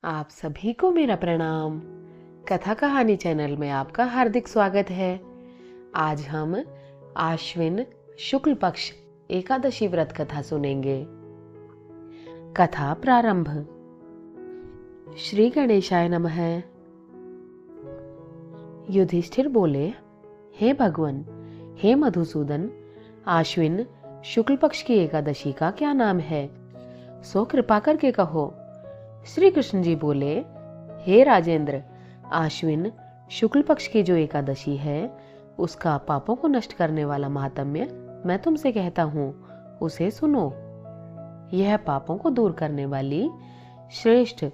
आप सभी को मेरा प्रणाम। कथा कहानी चैनल में आपका हार्दिक स्वागत है। आज हम आश्विन शुक्ल पक्ष एकादशी व्रत कथा सुनेंगे। कथा प्रारंभ। श्री गणेशाय नमः। युधिष्ठिर बोले, हे भगवान, हे मधुसूदन, आश्विन शुक्ल पक्ष की एकादशी का क्या नाम है, सो कृपा करके कहो। श्री कृष्ण जी बोले, हे राजेंद्र, आश्विन शुक्ल पक्ष की जो एकादशी है उसका पापों को नष्ट करने वाला महात्म्य मैं तुमसे कहता हूँ, उसे सुनो। यह पापों को दूर करने वाली श्रेष्ठ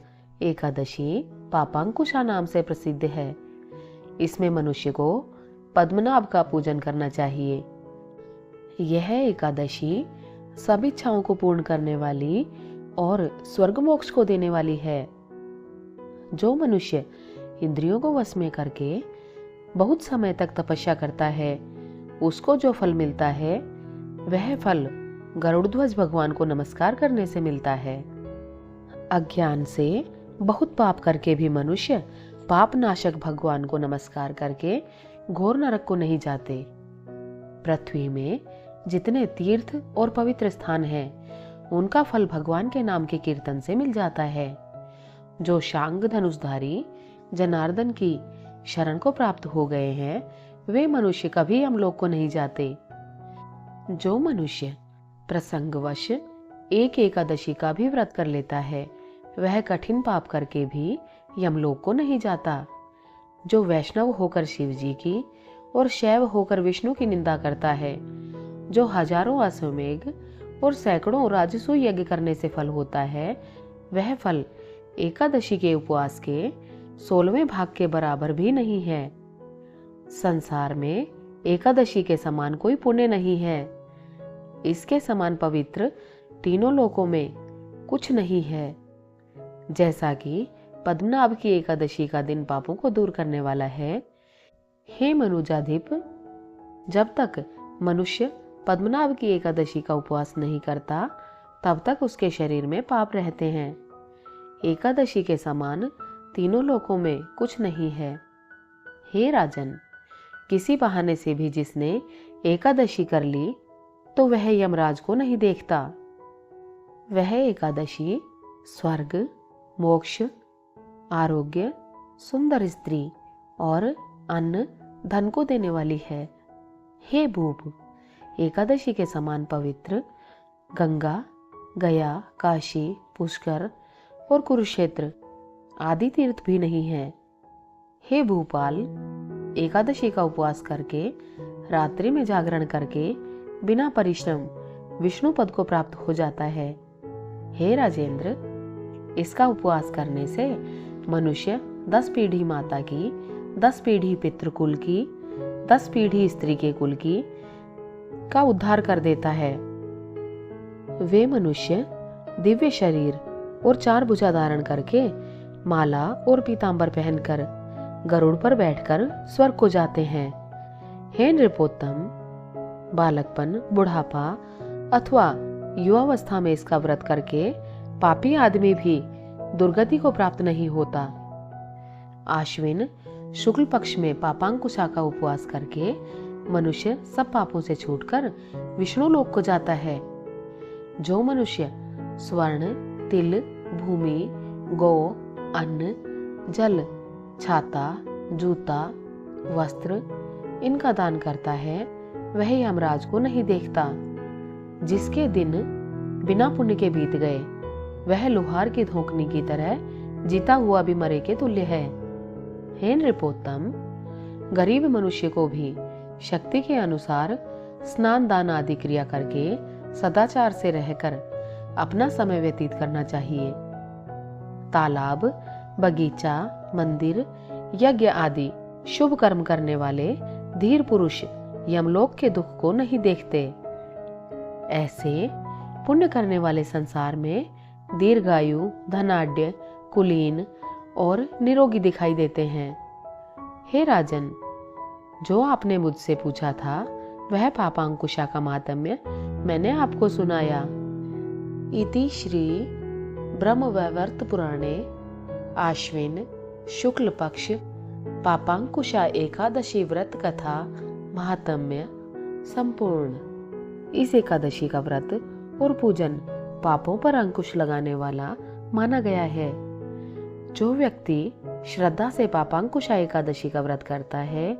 एकादशी पापांकुशा नाम से प्रसिद्ध है। इसमें मनुष्य को पद्मनाभ का पूजन करना चाहिए। यह एकादशी सब इच्छाओं को पूर्ण करने वाली और स्वर्ग मोक्ष को देने वाली है। जो मनुष्य इंद्रियों को वश में करके बहुत समय तक तपस्या करता है, उसको जो फल मिलता है वह फल गरुड़ध्वज भगवान को नमस्कार करने से मिलता है। अज्ञान से बहुत पाप करके भी मनुष्य पाप नाशक भगवान को नमस्कार करके घोर नरक को नहीं जाते। पृथ्वी में जितने तीर्थ और पवित्र स्थान हैं, उनका फल भगवान के नाम के कीर्तन से मिल जाता है। जो शांग धनुषधारी जनार्दन की शरण को प्राप्त हो गए हैं, वे मनुष्य कभी यमलोक को नहीं जाते। जो मनुष्य प्रसंगवश एक एकादशी का भी व्रत कर लेता है, वह कठिन पाप करके भी यमलोक को नहीं जाता। जो वैष्णव होकर शिव जी की और शैव होकर विष्णु की निंदा करता है, जो हजारों अश्वमेघ और सैकड़ों राजसूय यज्ञ करने से फल होता है, वह फल एकादशी के उपवास के 16वें भाग के बराबर भी नहीं है। संसार में एकादशी के समान कोई पुण्य नहीं है। इसके समान पवित्र तीनों लोकों में कुछ नहीं है। जैसा कि पद्मनाभ की एकादशी का दिन पापों को दूर करने वाला है, हे मनुजाधिप, जब तक मनुष्य पद्मनाभ की एकादशी का उपवास नहीं करता, तब तक उसके शरीर में पाप रहते हैं। एकादशी के समान तीनों लोकों में कुछ नहीं है। हे राजन, किसी बहाने से भी जिसने एकादशी कर ली, तो वह यमराज को नहीं देखता। वह एकादशी स्वर्ग, मोक्ष, आरोग्य, सुंदर स्त्री और अन्न धन को देने वाली है। हे भूप, एकादशी के समान पवित्र गंगा, गया, काशी, पुष्कर और कुरुक्षेत्र आदि तीर्थ भी नहीं है। हे भूपाल, एकादशी का उपवास करके रात्रि में जागरण करके बिना परिश्रम विष्णु पद को प्राप्त हो जाता है। हे राजेंद्र, इसका उपवास करने से मनुष्य 10 पीढ़ी माता की, 10 पीढ़ी पितृकुल की, 10 पीढ़ी स्त्री के कुल की का उद्धार कर देता है। वे मनुष्य दिव्य शरीर और 4 भुजा धारण करके माला और पीतांबर पहनकर गरुड़ पर बैठकर स्वर्ग को जाते हैं। हे नृपोत्तम, बालकपन, बुढ़ापा अथवा युवावस्था में इसका व्रत करके पापी आदमी भी दुर्गति को प्राप्त नहीं होता। आश्विन शुक्ल पक्ष में पापांकुशा का उपवास करके मनुष्य सब पापों से छूटकर विष्णु लोक को जाता है। जो मनुष्य स्वर्ण, तिल, भूमि, गौ, अन्न, जल, छाता, जूता, वस्त्र इनका दान करता है, वह यमराज को नहीं देखता। जिसके दिन बिना पुण्य के बीत गए, वह लोहार की धोखनी की तरह जीता हुआ भी मरे के तुल्य है। हे नृपोत्तम, गरीब मनुष्य को भी शक्ति के अनुसार स्नान दान आदि क्रिया करके सदाचार से रहकर अपना समय व्यतीत करना चाहिए। तालाब, बगीचा, मंदिर, यज्ञ आदि शुभ कर्म करने वाले धीर पुरुष यमलोक के दुख को नहीं देखते। ऐसे पुण्य करने वाले संसार में दीर्घायु, धनाढ्य, कुलीन और निरोगी दिखाई देते हैं। हे राजन, जो आपने मुझसे पूछा था वह पापांकुशा का महात्म्य मैंने आपको सुनाया। इति श्री ब्रह्मवैवर्त पुराणे आश्विन शुक्ल पक्ष पापांकुशा एकादशी व्रत कथा महात्म्य संपूर्ण। इस एकादशी का व्रत और पूजन पापों पर अंकुश लगाने वाला माना गया है। जो व्यक्ति श्रद्धा से पापांकुशा एकादशी का व्रत करता है,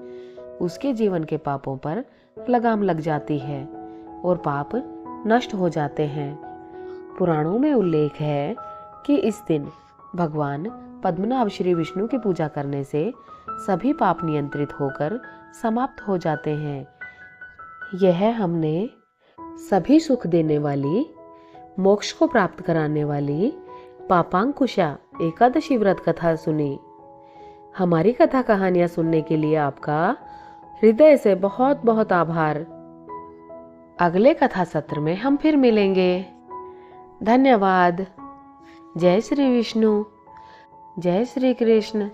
उसके जीवन के पापों पर लगाम लग जाती है और पाप नष्ट हो जाते हैं। पुराणों में उल्लेख है कि इस दिन भगवान पद्मनाभ श्री विष्णु की पूजा करने से सभी पाप नियंत्रित होकर समाप्त हो जाते हैं। यह हमने सभी सुख देने वाली, मोक्ष को प्राप्त कराने वाली पापांकुशा एकादशी व्रत कथा सुनी। हमारी कथा कहानियां सुनने के लिए आपका हृदय से बहुत बहुत आभार। अगले कथा सत्र में हम फिर मिलेंगे। धन्यवाद। जय श्री विष्णु, जय श्री कृष्ण।